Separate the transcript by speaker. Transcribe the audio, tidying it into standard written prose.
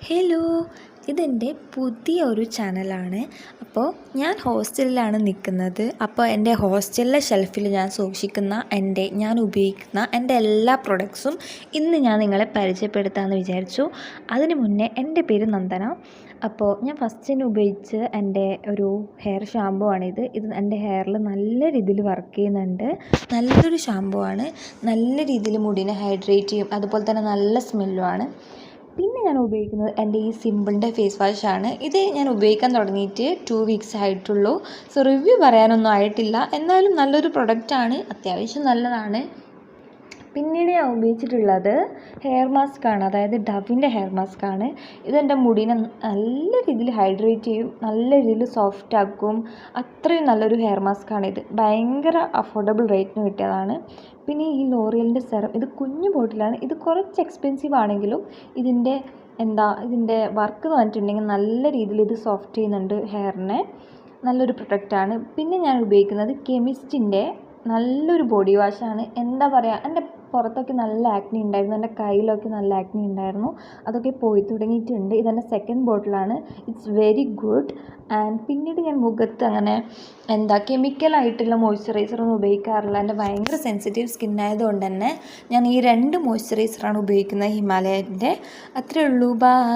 Speaker 1: Hello, ഇതെൻ്റെ പുതിയ ഒരു ചാനലാണ്. അപ്പോൾ ഞാൻ ഹോസ്റ്റലിലാണ് നിൽക്കുന്നത്. അപ്പോൾ എൻ്റെ ഹോസ്റ്റലിലെ ഷെൽഫിൽ ഞാൻ സൂക്ഷിക്കുന്ന ഞാൻ ഉപയോഗിക്കുന്ന എൻ്റെ എല്ലാ പ്രൊഡക്ട്സും ഇന്ന് ഞാൻ നിങ്ങളെ പരിചയപ്പെടുത്താമെന്ന് വിചാരിച്ചു. അതിന് മുന്നേ എൻ്റെ പേര് നന്ദന. അപ്പോൾ ഞാൻ ഫസ്റ്റിന് ഉപയോഗിച്ച് എൻ്റെ ഒരു ഹെയർ ഷാമ്പു ആണിത്. ഇത് എൻ്റെ ഹെയറിൽ നല്ല രീതിയിൽ വർക്ക് ചെയ്യുന്നുണ്ട്. നല്ലൊരു ഷാമ്പു ആണ്. നല്ല രീതിയിൽ മുടിനെ ഹൈഡ്രേറ്റ് ചെയ്യും. അതുപോലെ തന്നെ നല്ല സ്മെല്ലുമാണ്. പിന്നെ ഞാൻ ഉപയോഗിക്കുന്നത് എൻ്റെ ഈ സിമ്പിളിൻ്റെ ഫേസ് വാഷാണ്. ഇത് ഞാൻ ഉപയോഗിക്കാൻ തുടങ്ങിയിട്ട് 2 വീക്സ് ആയിട്ടുള്ളൂ. സോ റിവ്യൂ പറയാനൊന്നും ആയിട്ടില്ല. എന്നാലും നല്ലൊരു പ്രൊഡക്റ്റാണ്, അത്യാവശ്യം നല്ലതാണ്. പിന്നീട് ഞാൻ ഉപയോഗിച്ചിട്ടുള്ളത് ഹെയർ മാസ്കാണ്, അതായത് ഡവിൻ്റെ ഹെയർ മാസ്കാണ്. ഇതെൻ്റെ മുടിനെ നല്ല രീതിയിൽ ഹൈഡ്രേറ്റ് ചെയ്യും, നല്ല രീതിയിൽ സോഫ്റ്റ് ആക്കും. അത്രയും നല്ലൊരു ഹെയർ മാസ്കാണിത്. ഭയങ്കര അഫോർഡബിൾ റേറ്റിന് കിട്ടിയതാണ്. പിന്നെ ഈ ലോറിയലിൻ്റെ സെറം, ഇത് കുഞ്ഞു ബോട്ടിലാണ്. ഇത് കുറച്ച് എക്സ്പെൻസീവ് ആണെങ്കിലും ഇതിൻ്റെ വർക്ക് എന്ന് പറഞ്ഞിട്ടുണ്ടെങ്കിൽ നല്ല രീതിയിൽ ഇത് സോഫ്റ്റ് ചെയ്യുന്നുണ്ട് ഹെയറിനെ. നല്ലൊരു പ്രൊഡക്റ്റാണ്. പിന്നെ ഞാൻ ഉപയോഗിക്കുന്നത് കെമിസ്റ്റിൻ്റെ നല്ലൊരു ബോഡി വാഷാണ്. എന്താ പറയുക, എൻ്റെ പുറത്തൊക്കെ നല്ല ആക്നി ഉണ്ടായിരുന്നു, എൻ്റെ കയ്യിലൊക്കെ നല്ല ആക്നി ഉണ്ടായിരുന്നു. അതൊക്കെ പോയി തുടങ്ങിയിട്ടുണ്ട്. ഇതെൻ്റെ സെക്കൻഡ് ബോട്ടിലാണ്. It's very good. ആൻഡ് പിന്നീട് ഞാൻ മുഖത്ത് അങ്ങനെ കെമിക്കലായിട്ടുള്ള മോയ്സ്ചറൈസറൊന്നും ഉപയോഗിക്കാറില്ല. എൻ്റെ ഭയങ്കര സെൻസിറ്റീവ് സ്കിൻ ആയതുകൊണ്ട് തന്നെ ഞാൻ ഈ 2 മോയ്സ്ചറൈസറാണ് ഉപയോഗിക്കുന്നത്, ഹിമാലയൻ്റെ. അത്രയേ ഉള്ളൂ. ബൈ.